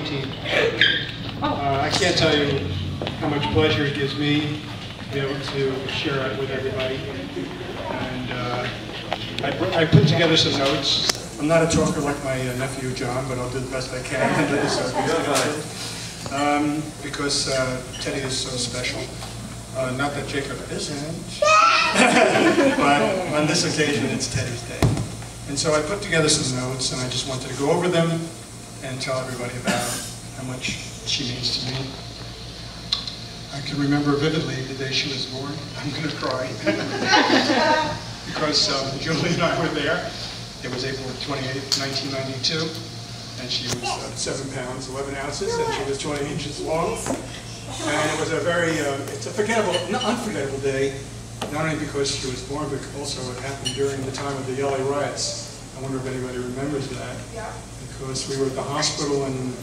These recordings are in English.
18th. I can't tell you how much pleasure it gives me to be able to share it with everybody. And I put together some notes. I'm not a talker like my nephew John, but I'll do the best I can. Because Teddy is so special. Not that Jacob isn't, but on this occasion it's Teddy's day. And so I put together some notes, and I just wanted to go over them and tell everybody about how much she means to me. I can remember vividly the day she was born. I'm going to cry. Because Julie and I were there. It was April 28th, 1992, and she was 7 pounds, 11 ounces, and she was 20 inches long. And it was a very, it's a unforgettable day, not only because she was born, but also it happened during the time of the LA riots. I wonder if anybody remembers that. Yeah. Because we were at the hospital and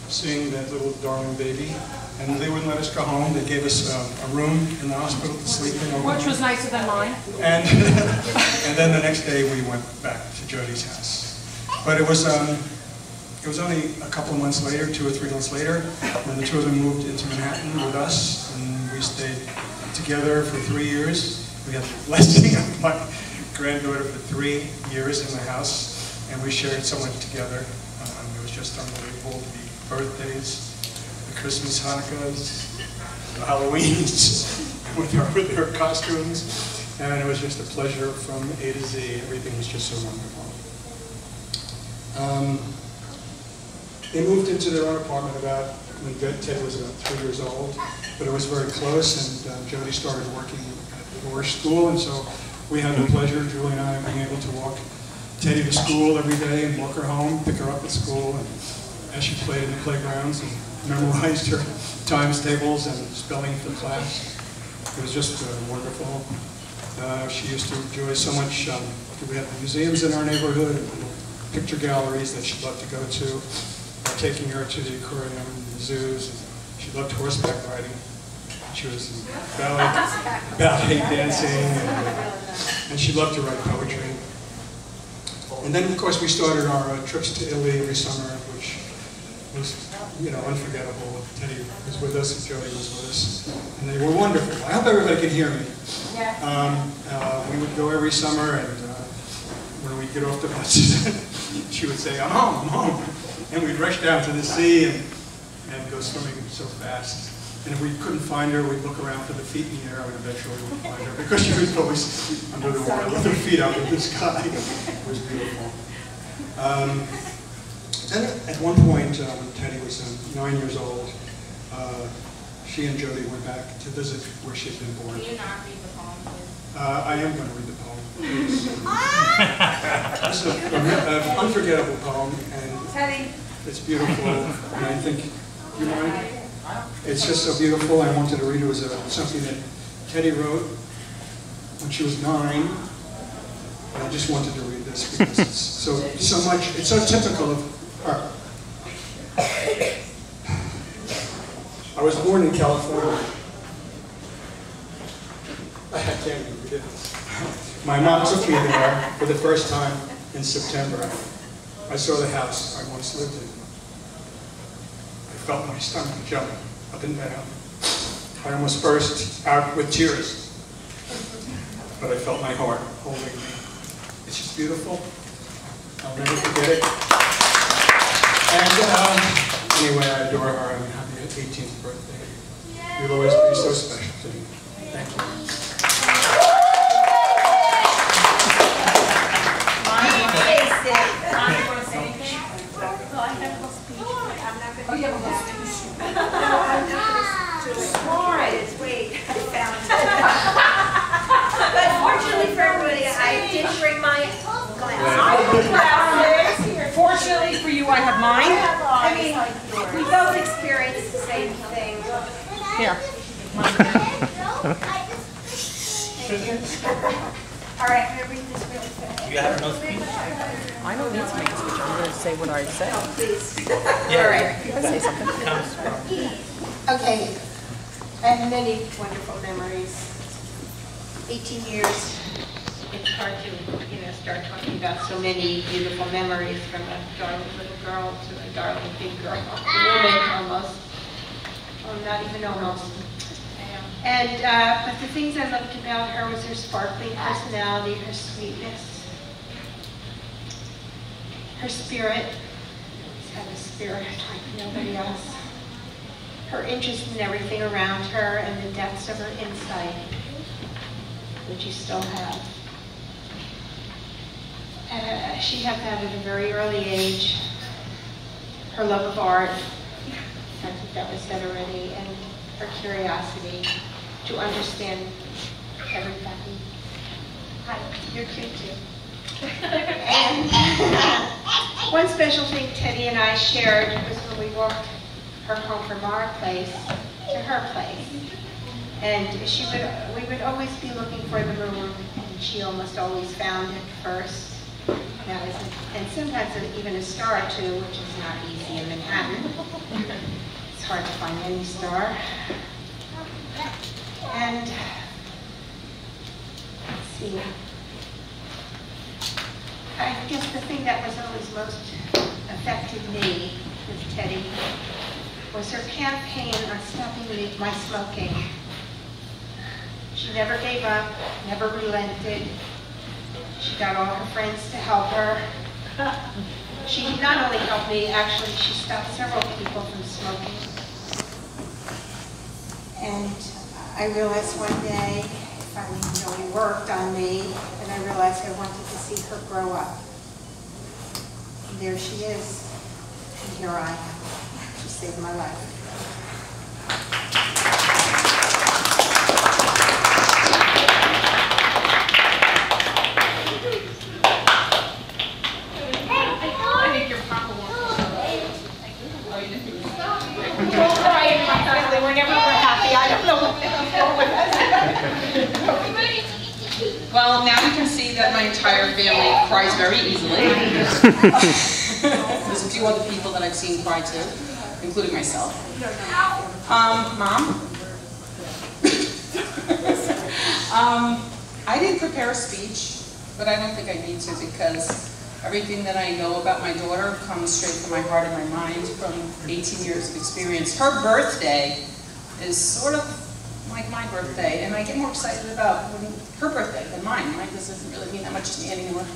seeing that little darling baby, and they wouldn't let us go home. They gave us a room in the hospital to sleep in. Which was nicer than mine. And, and then the next day we went back to Jody's house. But it was only a couple of months later, 2 or 3 months later, when the two of them moved into Manhattan with us, and we stayed together for 3 years. We had the blessing of my granddaughter for 3 years in the house, and we shared so much together. It was just unbelievable. The birthdays, the Christmas, Hanukkahs, the Halloweens, with her costumes, and it was just a pleasure from A to Z. Everything was just so wonderful. They moved into their own apartment when Ted was about 3 years old, but it was very close, and Jody started working at the school, and so we had the pleasure, Julie and I, being able to walk Teddy to school every day and walk her home, pick her up at school, and as she played in the playgrounds and memorized her times tables and spelling for class. It was just wonderful. She used to enjoy so much. We had the museums in our neighborhood, picture galleries that she loved to go to. Taking her to the aquarium and the zoos. She loved horseback riding. She was in ballet dancing, and she loved to write poetry. And then, of course, we started our trips to Italy every summer, which was, unforgettable. Teddy was with us, and Jody was with us, and they were wonderful. I hope everybody can hear me. We would go every summer, and when we'd get off the bus, she would say, "I'm home, I'm home." And we'd rush down to the sea and go swimming so fast. And if we couldn't find her, we'd look around for the feet in the air, and eventually we'd find her, because she was always under the water with her feet out of the sky. It was beautiful. Then at one point, when Teddy was 9 years old, she and Jody went back to visit where she'd been born. Can you not read the poem, please? I am going to read the poem. This is an unforgettable poem, and Teddy. it's beautiful, and I think, you mind? It's just so beautiful. I wanted to read it. It was something that Teddy wrote when she was 9, and I just wanted to read this because it's so much, it's so typical of her. I was born in California. I can't even read it. My mom took me there for the first time in September. I saw the house I once lived in. I felt my stomach jump up and down. I almost burst out with tears, but I felt my heart holding me. It's just beautiful. I'll never forget it. And anyway, I adore her. I'm happy 18th birthday. You'll always be so special to me. Thank you. But fortunately for everybody, I didn't bring my glasses. Fortunately for you, I have mine. I mean, we both experienced the same thing. Here. All right, I'm going to read this really quick. You got no speech? I don't need to make a speech. I'm going to say what I say. Oh, please. Yeah. All right. You can say something. Okay. I have many wonderful memories. 18 years in cartoon, start talking about so many beautiful memories from a darling little girl to a darling big girl, a woman almost. Well, not even almost. And, but the things I loved about her was her sparkling personality, her sweetness, her spirit. She had a spirit like nobody else. Her interest in everything around her and the depths of her insight, which you still have. She had that at a very early age. Her love of art, I think that was said already, and her curiosity to understand everybody. Hi, you're cute too. And one special thing Teddy and I shared was when we walked her home from our place to her place. And we would always be looking for the moon, and she almost always found it first. And sometimes even a star or two, which is not easy in Manhattan. It's hard to find any star. And let's see. I guess the thing that was always most affected me with Teddy was her campaign on stopping my smoking. She never gave up, never relented. She got all her friends to help her. She not only helped me, actually, she stopped several people from smoking. And I realized one day, it finally really worked on me, and I realized I wanted to see her grow up. And there she is, and here I am. She saved my life. Well, now you can see that my entire family cries very easily. There's a few other people that I've seen cry too, including myself. Mom? I didn't prepare a speech, but I don't think I need to because everything that I know about my daughter comes straight from my heart and my mind from 18 years of experience. Her birthday is sort of like my birthday, and I get more excited about her birthday than mine. Mine doesn't really mean that much to me anymore.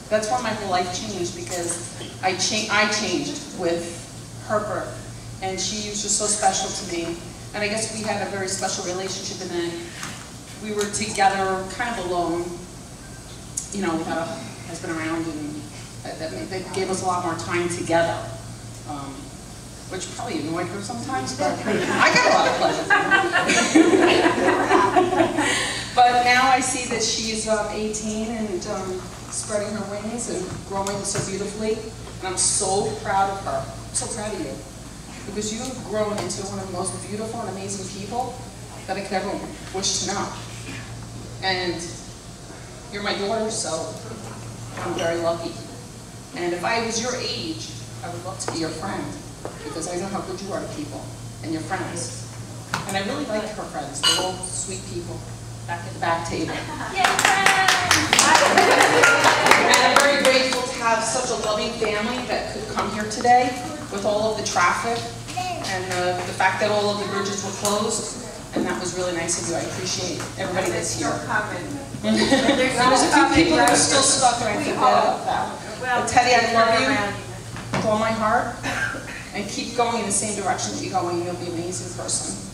That's when my whole life changed because I changed with her birth, and she was just so special to me. And I guess we had a very special relationship, and then we were together, kind of alone. You know, we had a husband around, and that gave us a lot more time together. Which probably annoyed her sometimes, but I got a lot of pleasure from her. But now I see that she's 18 and spreading her wings and growing so beautifully, and I'm so proud of her. I'm so proud of you, because you have grown into one of the most beautiful and amazing people that I could ever wish to know. And you're my daughter, so I'm very lucky. And if I was your age, I would love to be your friend, because I know how good you are to people and your friends. And I really like her friends. They're all sweet people back at the back table. And I'm very grateful to have such a loving family that could come here today with all of the traffic and the fact that all of the bridges were closed. And that was really nice of you. I appreciate everybody that's here. There's a few people that are still stuck, and I feel bad about that. But Teddy, I love you with all my heart. And keep going in the same direction that you're going. You'll be an amazing person.